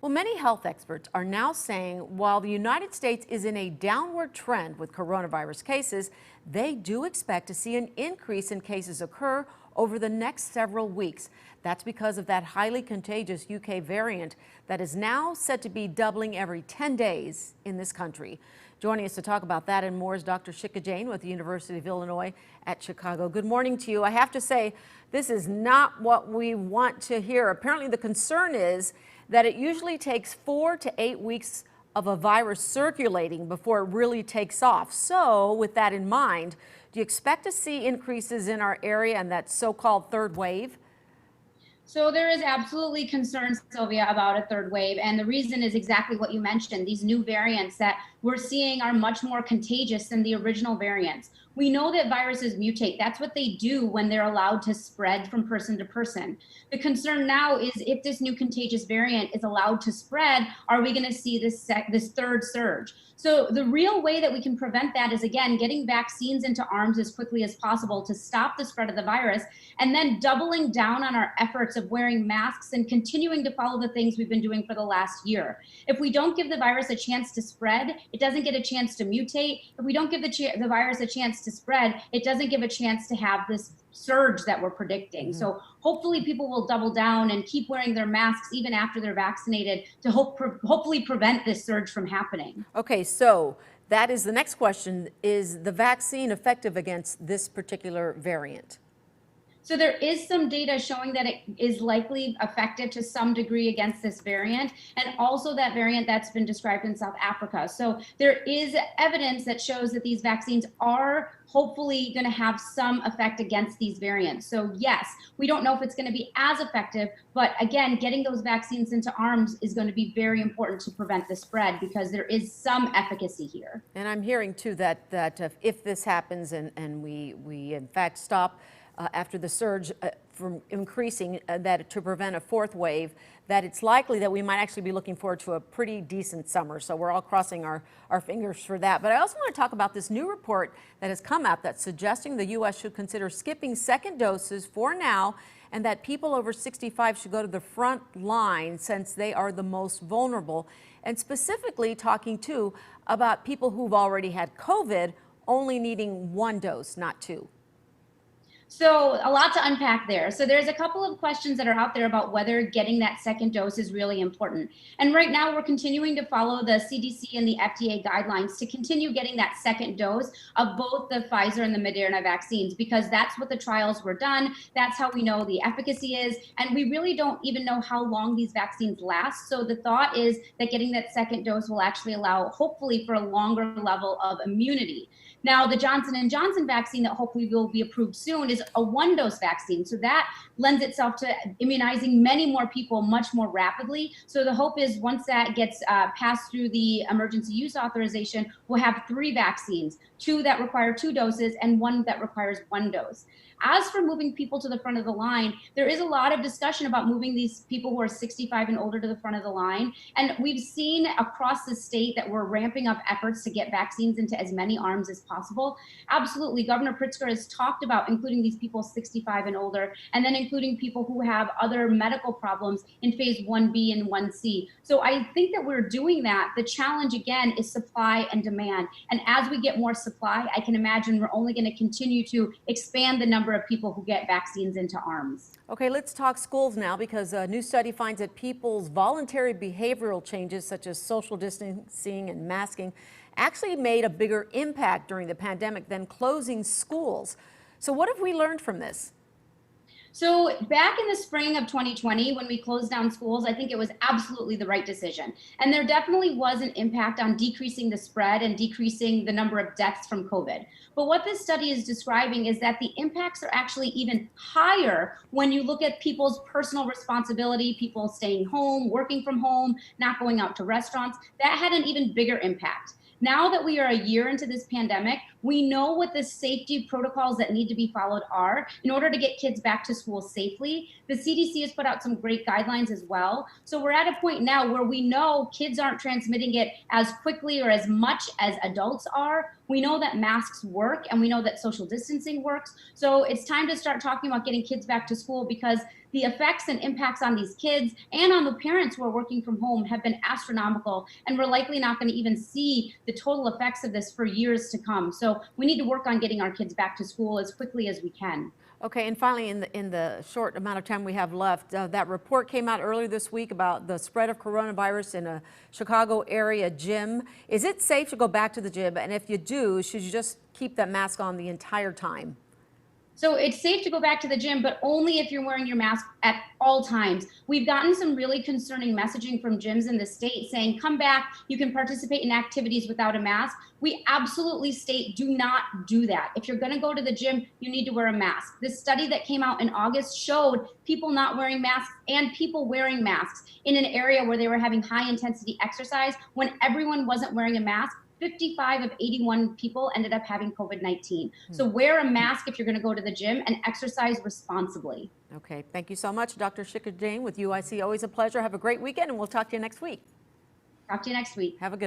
Well, many health experts are now saying while the United States is in a downward trend with coronavirus cases, they do expect to see an increase in cases occur over the next several weeks. That's because of that highly contagious UK variant that is now said to be doubling every 10 days in this country. Joining us to talk about that and more is Dr. Shikha Jain with the University of Illinois at Chicago. Good morning to you. I have to say, this is not what we want to hear. Apparently, the concern is that it usually takes 4 to 8 weeks of a virus circulating before it really takes off. So with that in mind, do you expect to see increases in our area and that so-called third wave? So there is absolutely concern, Sylvia, about a third wave. And the reason is exactly what you mentioned. These new variants that we're seeing are much more contagious than the original variants. We know that viruses mutate. That's what they do when they're allowed to spread from person to person. The concern now is if this new contagious variant is allowed to spread, are we going to see this third surge? So the real way that we can prevent that is, again, getting vaccines into arms as quickly as possible to stop the spread of the virus, and then doubling down on our efforts of wearing masks and continuing to follow the things we've been doing for the last year. If we don't give the virus a chance to spread, it doesn't get a chance to mutate. If we don't give the virus a chance to spread, it doesn't give a chance to have this surge that we're predicting. So hopefully people will double down and keep wearing their masks even after they're vaccinated to hopefully prevent this surge from happening. Okay, so that is the next question. Is the vaccine effective against this particular variant? So there is some data showing that it is likely effective to some degree against this variant, and also that variant that's been described in South Africa. So there is evidence that shows that these vaccines are hopefully going to have some effect against these variants. So yes, we don't know if it's going to be as effective, but again, getting those vaccines into arms is going to be very important to prevent the spread because there is some efficacy here. And I'm hearing too that if this happens and we in fact stop after the surge from increasing, that to prevent a fourth wave, that it's likely that we might actually be looking forward to a pretty decent summer. So we're all crossing our fingers for that. But I also want to talk about this new report that has come out that's suggesting the U.S. should consider skipping second doses for now, and that people over 65 should go to the front line since they are the most vulnerable. And specifically talking too about people who've already had COVID only needing 1 dose, not 2. So a lot to unpack there. So there's a couple of questions that are out there about whether getting that second dose is really important. And right now we're continuing to follow the CDC and the FDA guidelines to continue getting that second dose of both the Pfizer and the Moderna vaccines, because that's what the trials were done. That's how we know the efficacy is. And we really don't even know how long these vaccines last. So the thought is that getting that second dose will actually allow, hopefully, for a longer level of immunity. Now, the Johnson & Johnson vaccine that hopefully will be approved soon is a 1-dose vaccine. So that lends itself to immunizing many more people much more rapidly. So the hope is once that gets passed through the emergency use authorization, we'll have 3 vaccines, 2 that require 2 doses and 1 that requires 1 dose. As for moving people to the front of the line, there is a lot of discussion about moving these people who are 65 and older to the front of the line. And we've seen across the state that we're ramping up efforts to get vaccines into as many arms as possible. Absolutely. Governor Pritzker has talked about including these people 65 and older, and then including people who have other medical problems in phase 1B and 1C. So I think that we're doing that. The challenge, again, is supply and demand. And as we get more supply, I can imagine we're only going to continue to expand the number of people who get vaccines into arms. Okay, let's talk schools now, because a new study finds that people's voluntary behavioral changes such as social distancing and masking actually made a bigger impact during the pandemic than closing schools. So what have we learned from this? So back in the spring of 2020, when we closed down schools, I think it was absolutely the right decision. And there definitely was an impact on decreasing the spread and decreasing the number of deaths from COVID. But what this study is describing is that the impacts are actually even higher when you look at people's personal responsibility, people staying home, working from home, not going out to restaurants. That had an even bigger impact. Now that we are a year into this pandemic, We know what the safety protocols that need to be followed are in order to get kids back to school safely. The CDC has put out some great guidelines as well. So we're at a point now where we know kids aren't transmitting it as quickly or as much as adults are. We know that masks work and we know that social distancing works. So it's time to start talking about getting kids back to school, because the effects and impacts on these kids and on the parents who are working from home have been astronomical, and we're likely not going to even see the total effects of this for years to come. So we need to work on getting our kids back to school as quickly as we can. Okay, and finally, in the short amount of time we have left, that report came out earlier this week about the spread of coronavirus in a Chicago area gym. Is it safe to go back to the gym? And if you do, should you just keep that mask on the entire time? So it's safe to go back to the gym, but only if you're wearing your mask at all times. We've gotten some really concerning messaging from gyms in the state saying, come back, you can participate in activities without a mask. We absolutely state, do not do that. If you're gonna go to the gym, you need to wear a mask. This study that came out in August showed people not wearing masks and people wearing masks in an area where they were having high intensity exercise when everyone wasn't wearing a mask. 55 of 81 people ended up having COVID-19. So wear a mask if you're going to go to the gym and exercise responsibly. Okay, thank you so much, Dr. Shikha Jain with UIC. Always a pleasure. Have a great weekend, and we'll talk to you next week. Talk to you next week. Have a good